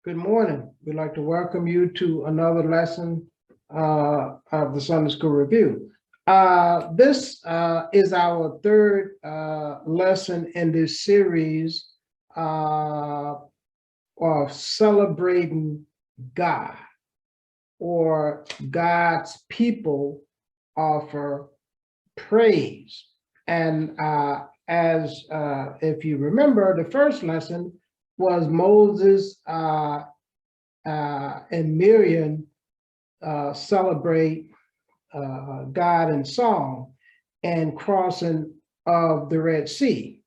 Good morning. We'd like to welcome you to another lesson of the Sunday School Review. This is our third lesson in this series of celebrating God, or God's people offer praise. And as if you remember, the first lesson was Moses and Miriam celebrate God in song and crossing of the Red Sea.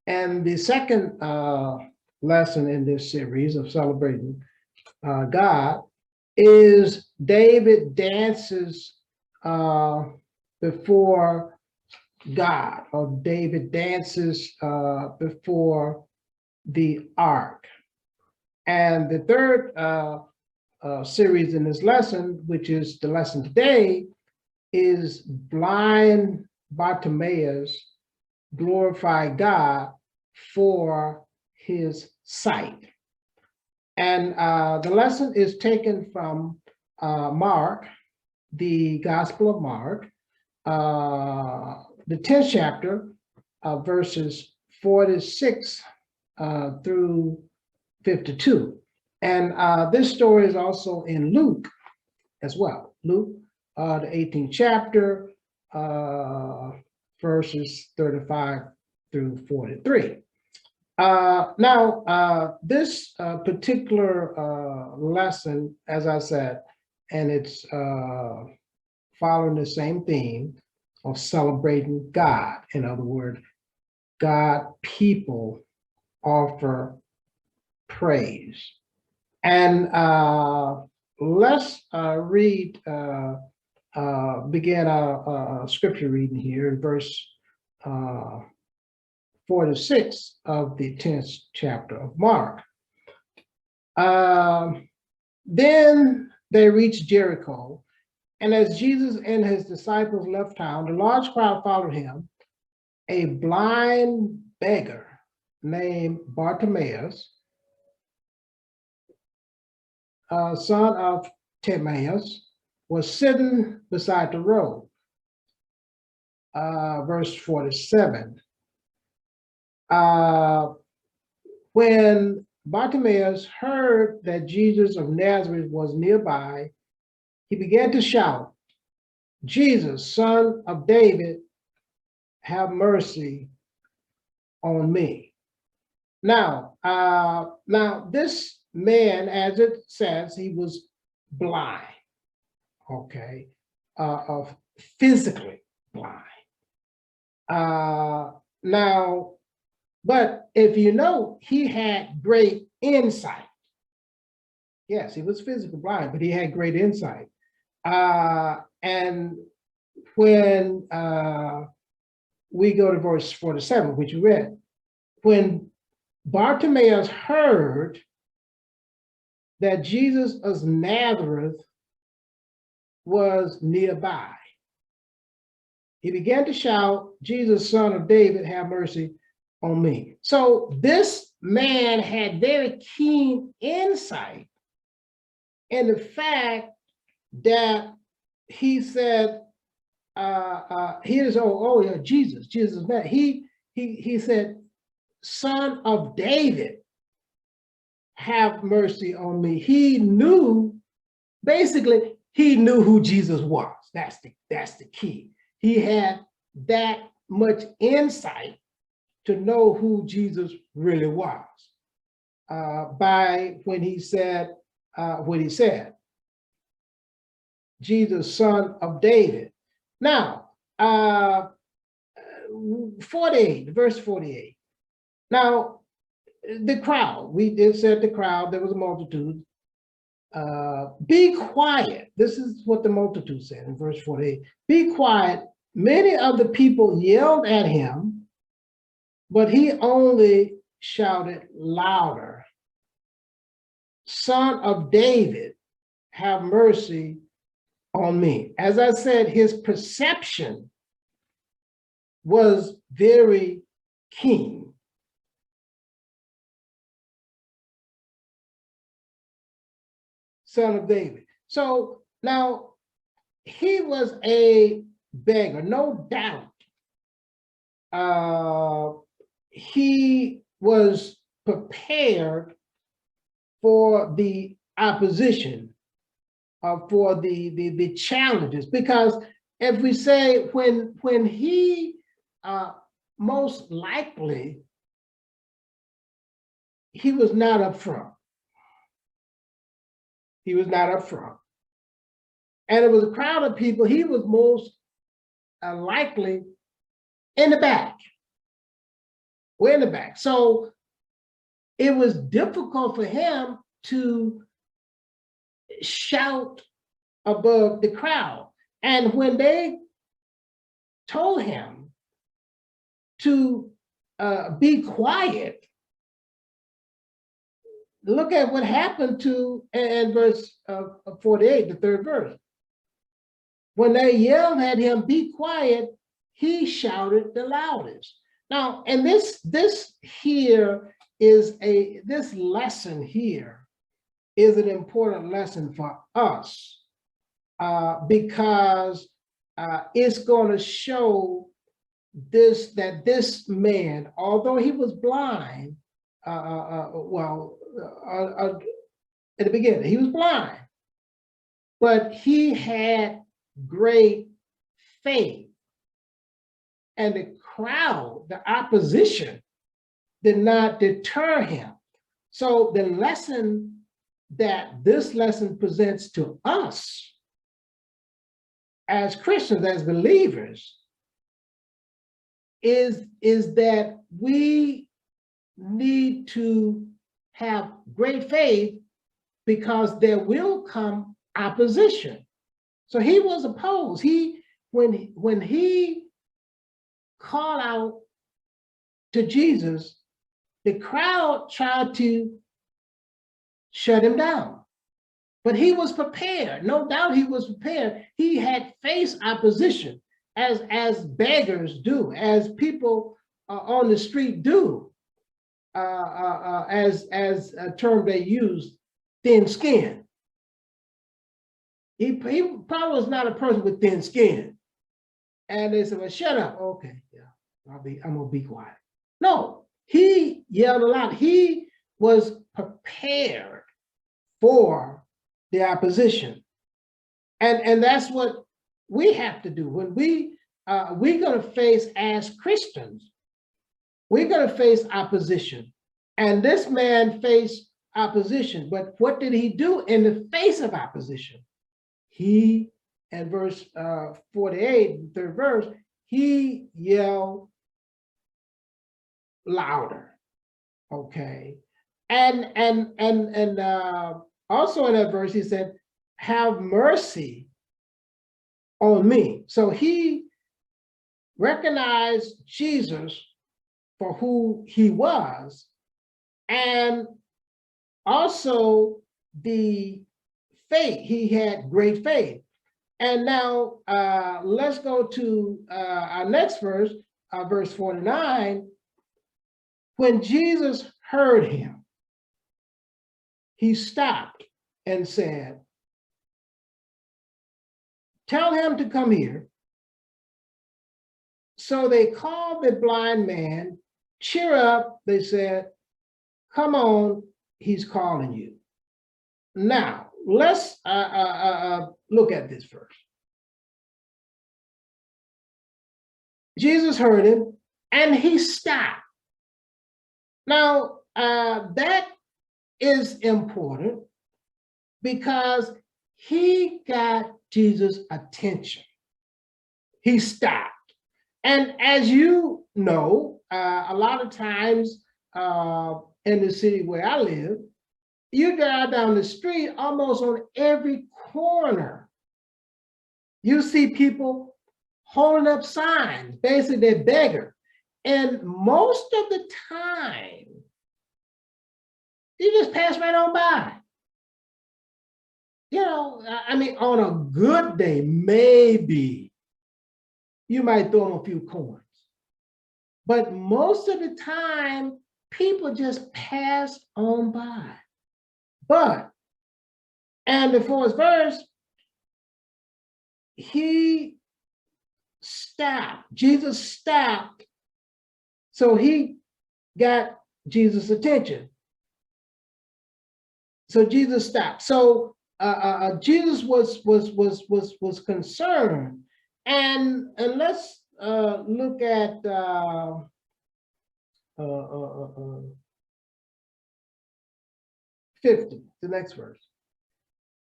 And the second lesson in this series of celebrating God is David dances before God, or David dances before the ark. And the third series in this lesson, which is the lesson today, is blind Bartimaeus glorify God for his sight. And the lesson is taken from Mark, the Gospel of Mark, the 10th chapter, verses 46 through 52. And this story is also in Luke as well. Luke, the 18th chapter, verses 35 through 43. Now, this particular lesson, as I said, and it's following the same theme of celebrating God. In other words, God people offer praise. And let's begin our scripture reading here in verse 46 of the 10th chapter of Mark. Then they reached Jericho, and as Jesus and his disciples left town, a large crowd followed him. A blind beggar named Bartimaeus, son of Timaeus, was sitting beside the road. Verse 47. When Bartimaeus heard that Jesus of Nazareth was nearby, he began to shout, "Jesus, son of David, have mercy on me." Now, this man, as it says, he was blind, okay, of physically blind. Now, but if you know, he had great insight. Yes, he was physically blind, but he had great insight. And when we go to verse 47, which we read, when Bartimaeus heard that Jesus of Nazareth was nearby, he began to shout, "Jesus, son of David, have mercy on me." So this man had very keen insight in the fact that he said, yeah, Jesus, man. He said, "Son of David, have mercy on me." He knew, basically, he knew who Jesus was. That's the key. He had that much insight to know who Jesus really was by when he said what he said, "Jesus, son of David." Now, 48, verse 48. Now, the crowd, it said the crowd, there was a multitude. "Be quiet." This is what the multitude said in verse 48. "Be quiet." Many of the people yelled at him, but he only shouted louder, "Son of David, have mercy on me." As I said, his perception was very keen. son of David. So now he was a beggar, no doubt. He was prepared for the opposition, for the challenges, because if we say when he most likely he was not up front. He was not up front. And it was a crowd of people. He was most likely in the back. Way in the back. So it was difficult for him to shout above the crowd. And when they told him to be quiet, look at what happened to in verse 48, the third verse. When they yelled at him, be quiet, he shouted the loudest. Now, and this here is this lesson here is an important lesson for us because it's going to show that this man, although he was blind, at the beginning, he was blind, but he had great faith. And the crowd, the opposition, did not deter him. So the lesson that this lesson presents to us as Christians, as believers, is that we need to have great faith because there will come opposition. So he was opposed. When he called out to Jesus, the crowd tried to shut him down. But he was prepared. No doubt he was prepared. He had faced opposition as beggars do, as people on the street do, as a term they use, thin skin. He probably was not a person with thin skin. And they said, well, shut up. Okay, yeah, I'm gonna be quiet. No, he yelled a lot. He was prepared for the opposition. And that's what we have to do. When we're gonna face, as Christians, we're gonna face opposition. And this man faced opposition, but what did he do in the face of opposition? He, in verse 48, the third verse, he yelled louder, okay? And also in that verse, he said, have mercy on me. So he recognized Jesus for who he was, and also the faith. He had great faith. And now let's go to our next verse, verse 49. When Jesus heard him, he stopped and said, tell him to come here. So they called the blind man. Cheer up, they said, come on, he's calling you. Now, let's look at this first. Jesus heard him and he stopped. Now, that is important because he got Jesus' attention. He stopped. And as you know, a lot of times in the city where I live, you drive down the street, almost on every corner, you see people holding up signs, basically they're beggars. And most of the time, you just pass right on by. You know, I mean, on a good day, maybe you might throw them a few coins. But most of the time, people just pass on by. But And the fourth verse, he stopped. Jesus stopped. So he got Jesus' attention. So Jesus stopped. So Jesus was concerned. And let's look at 50, the next verse.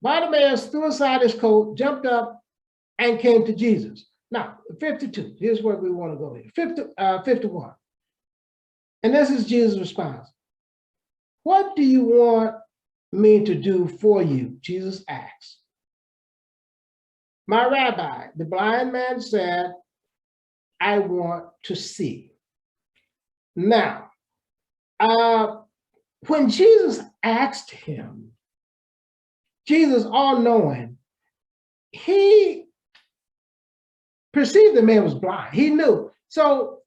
Bartimaeus threw aside his coat, jumped up, and came to Jesus. Now, 52, here's where we want to go here. 51. And this is Jesus' response. What do you want me to do for you? Jesus asked. My rabbi, the blind man said, I want to see. Now, when Jesus asked him, Jesus, all-knowing, he perceived the man was blind. He knew. So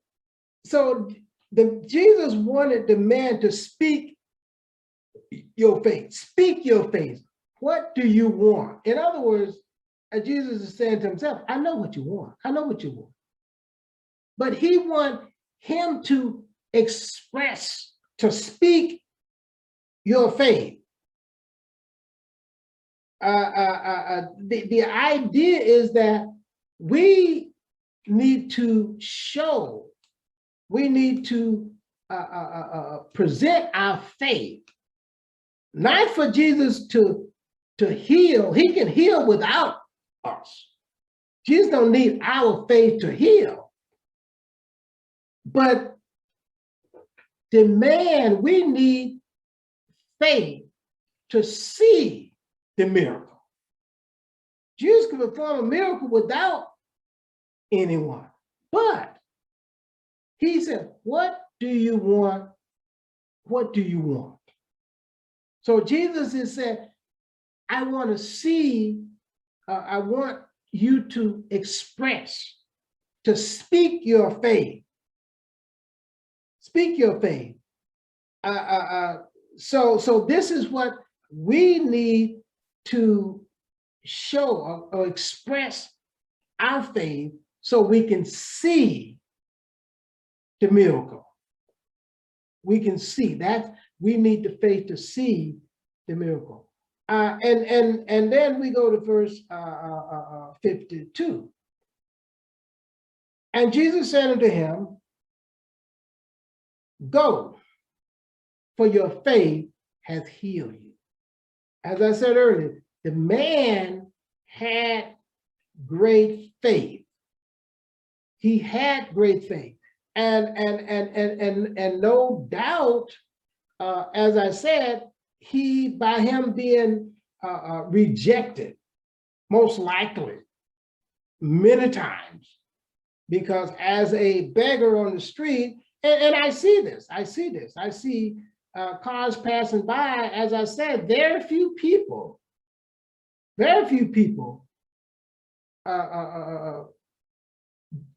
Jesus wanted the man to speak your faith. Speak your faith. What do you want? In other words, Jesus is saying to himself, I know what you want. I know what you want. But he wants him to express, to speak your faith. The idea is that we need to show, we need to present our faith, not for Jesus to heal. He can heal without us. Jesus don't need our faith to heal. But the man, we need faith to see the miracle. Jesus could perform a miracle without anyone. But he said, what do you want? What do you want? So Jesus is saying, I want to see, I want you to express, to speak your faith. Speak your faith. So this is what we need to show or express our faith so we can see the miracle. We can see that we need the faith to see the miracle. And then we go to verse 52. And Jesus said unto him, go, for your faith hath healed you. As I said earlier, the man had great faith. He had great faith. And no doubt, as I said, by him being rejected, most likely, many times, because as a beggar on the street, and I see this, I see cars passing by. As I said, very few people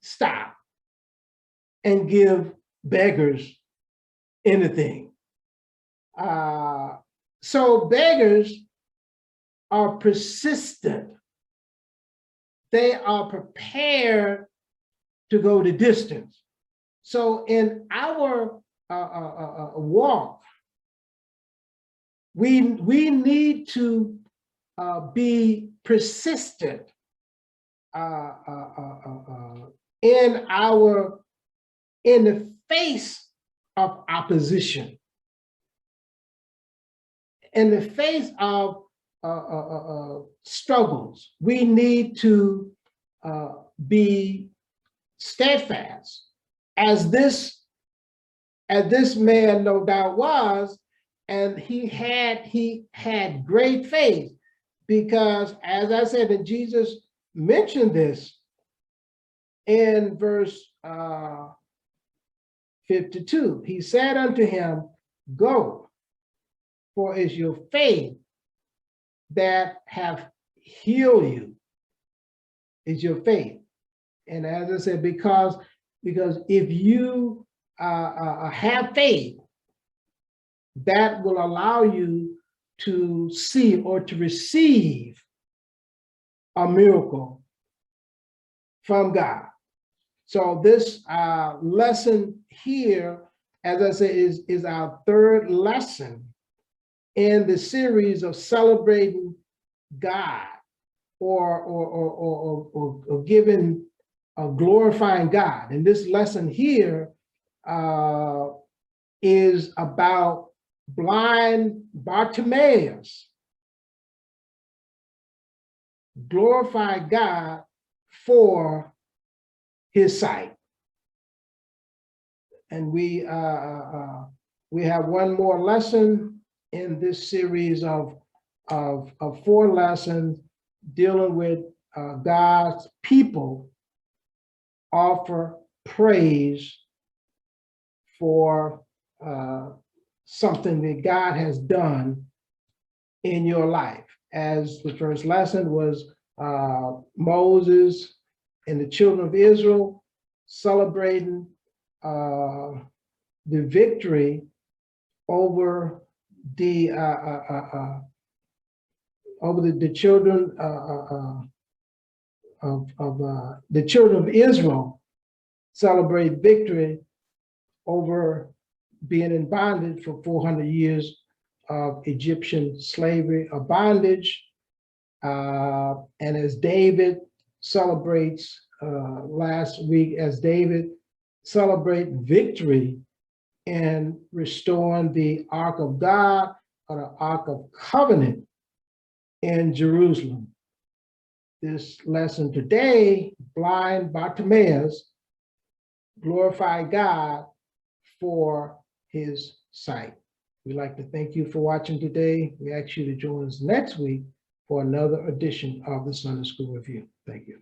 stop and give beggars anything. So beggars are persistent. They are prepared to go the distance. So in our walk, we need to be persistent in the face of opposition, in the face of struggles. We need to be steadfast, as this man no doubt was, and he had great faith, because as I said, and Jesus mentioned this in verse 52, he said unto him, go, for it's your faith that have healed you. It's your faith. And as I said, because if you have faith, that will allow you to see or to receive a miracle from God. So this lesson here, as I say, is our third lesson in the series of celebrating God or giving glorifying God. And this lesson here is about blind Bartimaeus glorifying God for his sight. And we have one more lesson in this series of 4 lessons dealing with God's people offer praise for something that God has done in your life. As the first lesson was Moses and the children of Israel celebrating the victory over the children the children of Israel celebrate victory over being in bondage for 400 years of Egyptian slavery or bondage. And as David celebrates last week, as David celebrate victory in restoring the Ark of God or the Ark of Covenant in Jerusalem. This lesson today, blind Bartimaeus glorify God for his sight. We'd like to thank you for watching today. We ask you to join us next week for another edition of the Sunday School Review. Thank you.